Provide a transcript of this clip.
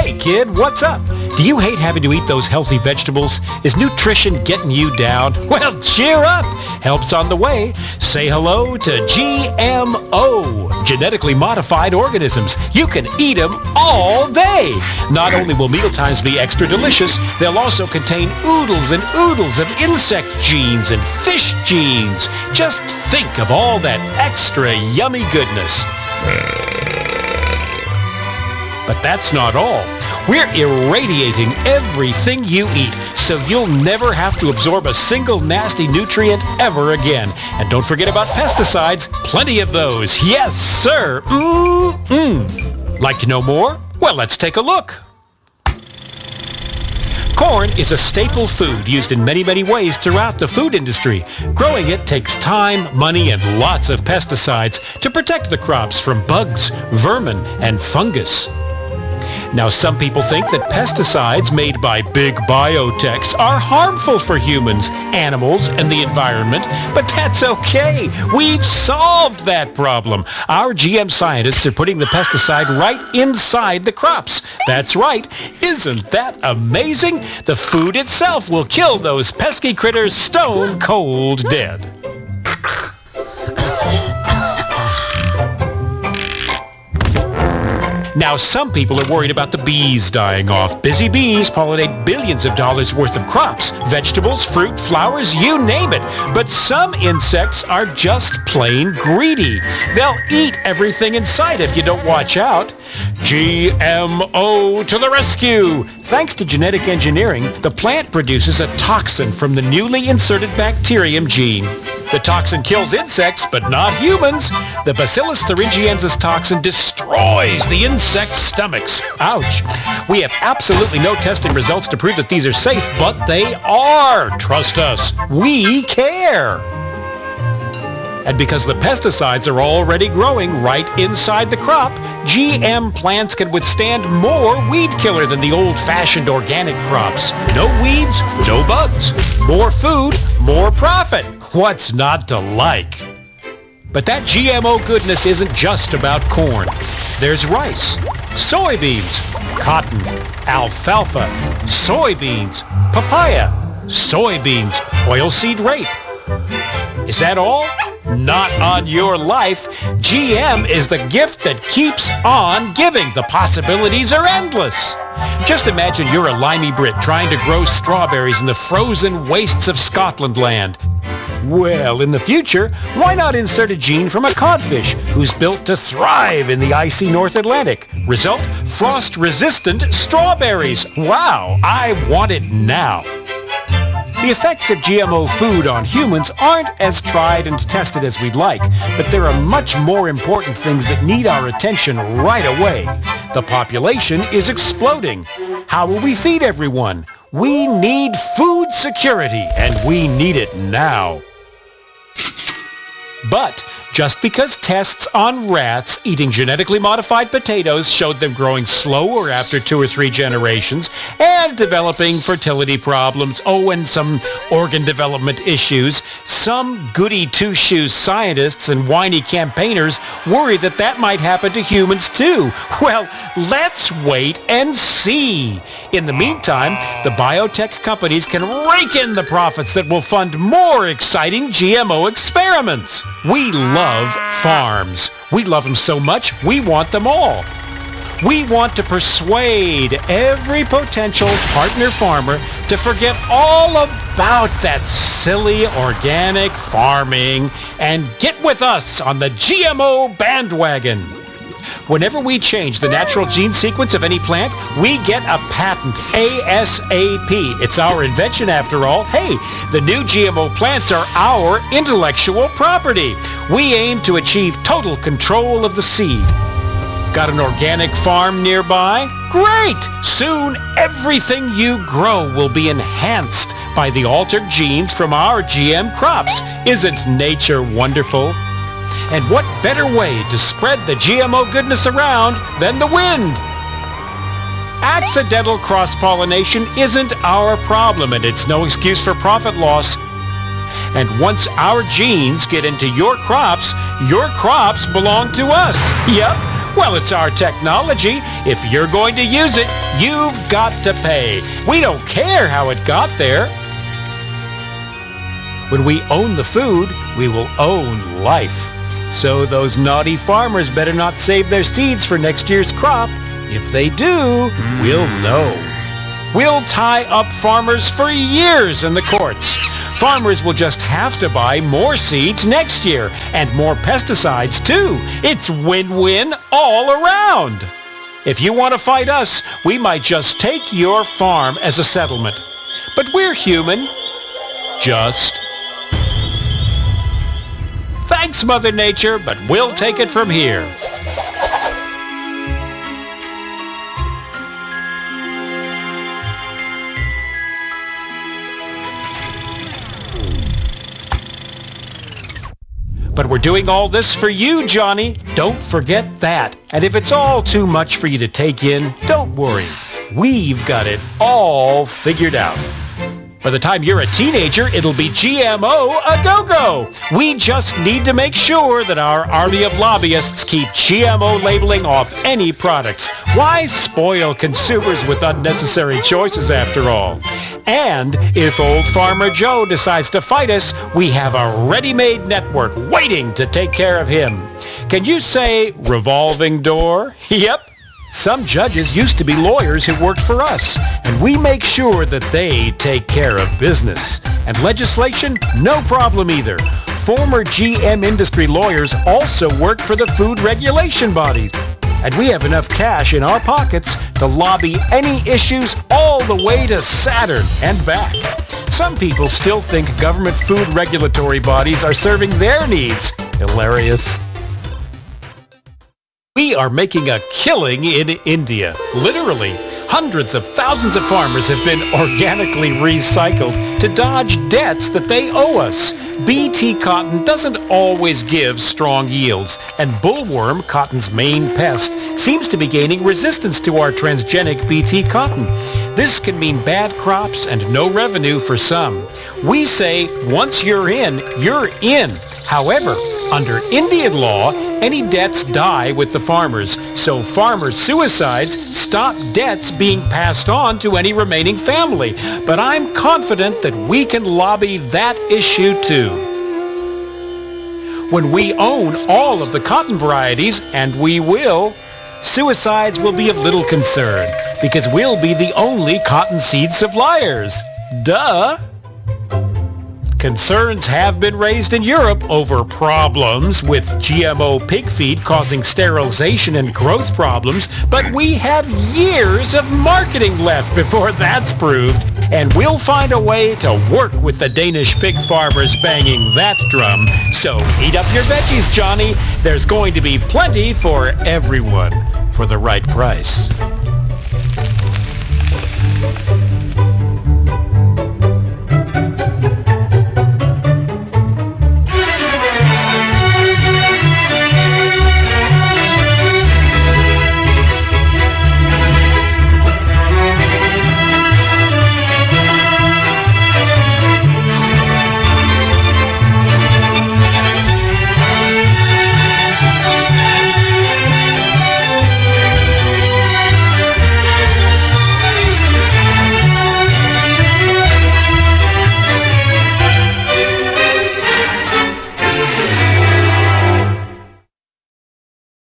Hey kid, what's up? Do you hate having to eat those healthy vegetables? Is nutrition getting you down? Well, cheer up! Help's on the way. Say hello to GMO, genetically modified organisms. You can eat them all day. Not only will mealtimes be extra delicious, they'll also contain oodles and oodles of insect genes and fish genes. Just think of all that extra yummy goodness. But that's not all. We're irradiating everything you eat, so you'll never have to absorb a single nasty nutrient ever again. And don't forget about pesticides. Plenty of those. Yes, sir. Like to know more? Well, let's take a look. Corn is a staple food used in many, many ways throughout the food industry. Growing it takes time, money, and lots of pesticides to protect the crops from bugs, vermin, and fungus. Now, some people think that pesticides made by big biotechs are harmful for humans, animals, and the environment, but that's okay. We've solved that problem. Our GM scientists are putting the pesticide right inside the crops. That's right. Isn't that amazing? The food itself will kill those pesky critters stone cold dead. Now, some people are worried about the bees dying off. Busy bees pollinate billions of dollars worth of crops, vegetables, fruit, flowers, you name it. But some insects are just plain greedy. They'll eat everything in sight if you don't watch out. GMO to the rescue! Thanks to genetic engineering, the plant produces a toxin from the newly inserted bacterium gene. The toxin kills insects, but not humans. The Bacillus thuringiensis toxin destroys the insects' stomachs. Ouch. We have absolutely no testing results to prove that these are safe, but they are. Trust us. We care. And because the pesticides are already growing right inside the crop, GM plants can withstand more weed killer than the old-fashioned organic crops. No weeds, no bugs. More food, more profit. What's not to like? But that GMO goodness isn't just about corn. There's rice, soybeans, cotton, alfalfa, soybeans, papaya, soybeans, oilseed rape. Is that all? Not on your life. GM is the gift that keeps on giving. The possibilities are endless. Just imagine you're a limey Brit trying to grow strawberries in the frozen wastes of Scotland land. Well, in the future, why not insert a gene from a codfish who's built to thrive in the icy North Atlantic? Result, frost-resistant strawberries. Wow, I want it now. The effects of GMO food on humans aren't as tried and tested as we'd like, but there are much more important things that need our attention right away. The population is exploding. How will we feed everyone? We need food security, and we need it now. But just because tests on rats eating genetically modified potatoes showed them growing slower after 2 or 3 generations and developing fertility problems, and some organ development issues, some goody two-shoes scientists and whiny campaigners worry that that might happen to humans too. Well, let's wait and see. In the meantime, the biotech companies can rake in the profits that will fund more exciting GMO experiments. We love farms. We love them so much, we want them all. We want to persuade every potential partner farmer to forget all about that silly organic farming and get with us on the GMO bandwagon. Whenever we change the natural gene sequence of any plant, we get a patent, ASAP. It's our invention after all. Hey, the new GMO plants are our intellectual property. We aim to achieve total control of the seed. Got an organic farm nearby? Great! Soon everything you grow will be enhanced by the altered genes from our GM crops. Isn't nature wonderful? And what better way to spread the GMO goodness around than the wind? Accidental cross-pollination isn't our problem, and it's no excuse for profit loss. And once our genes get into your crops belong to us. Yep, Well, it's our technology. If you're going to use it, you've got to pay. We don't care how it got there. When we own the food, we will own life. So those naughty farmers better not save their seeds for next year's crop. If they do, we'll know. We'll tie up farmers for years in the courts. Farmers will just have to buy more seeds next year, and more pesticides too. It's win-win all around. If you want to fight us, we might just take your farm as a settlement. But we're human. Just. Thanks, Mother Nature, but we'll take it from here. But we're doing all this for you, Johnny. Don't forget that. And if it's all too much for you to take in, don't worry. We've got it all figured out. By the time you're a teenager, it'll be GMO a go-go. We just need to make sure that our army of lobbyists keep GMO labeling off any products. Why spoil consumers with unnecessary choices after all? And if old Farmer Joe decides to fight us, we have a ready-made network waiting to take care of him. Can you say revolving door? Yep. Some judges used to be lawyers who worked for us, and we make sure that they take care of business. And legislation? No problem either. Former GM industry lawyers also work for the food regulation bodies. And we have enough cash in our pockets to lobby any issues all the way to Saturn and back. Some people still think government food regulatory bodies are serving their needs. Hilarious. We are making a killing in India. Literally, hundreds of thousands of farmers have been organically recycled to dodge debts that they owe us. BT cotton doesn't always give strong yields, and bollworm, cotton's main pest, seems to be gaining resistance to our transgenic BT cotton. This can mean bad crops and no revenue for some. We say, once you're in, you're in. However, under Indian law, any debts die with the farmers, so farmer suicides stop debts being passed on to any remaining family. But I'm confident that we can lobby that issue too. When we own all of the cotton varieties, and we will, suicides will be of little concern, because we'll be the only cottonseed suppliers. Duh! Concerns have been raised in Europe over problems with GMO pig feed causing sterilization and growth problems, but we have years of marketing left before that's proved, and we'll find a way to work with the Danish pig farmers banging that drum. So eat up your veggies, Johnny. There's going to be plenty for everyone for the right price.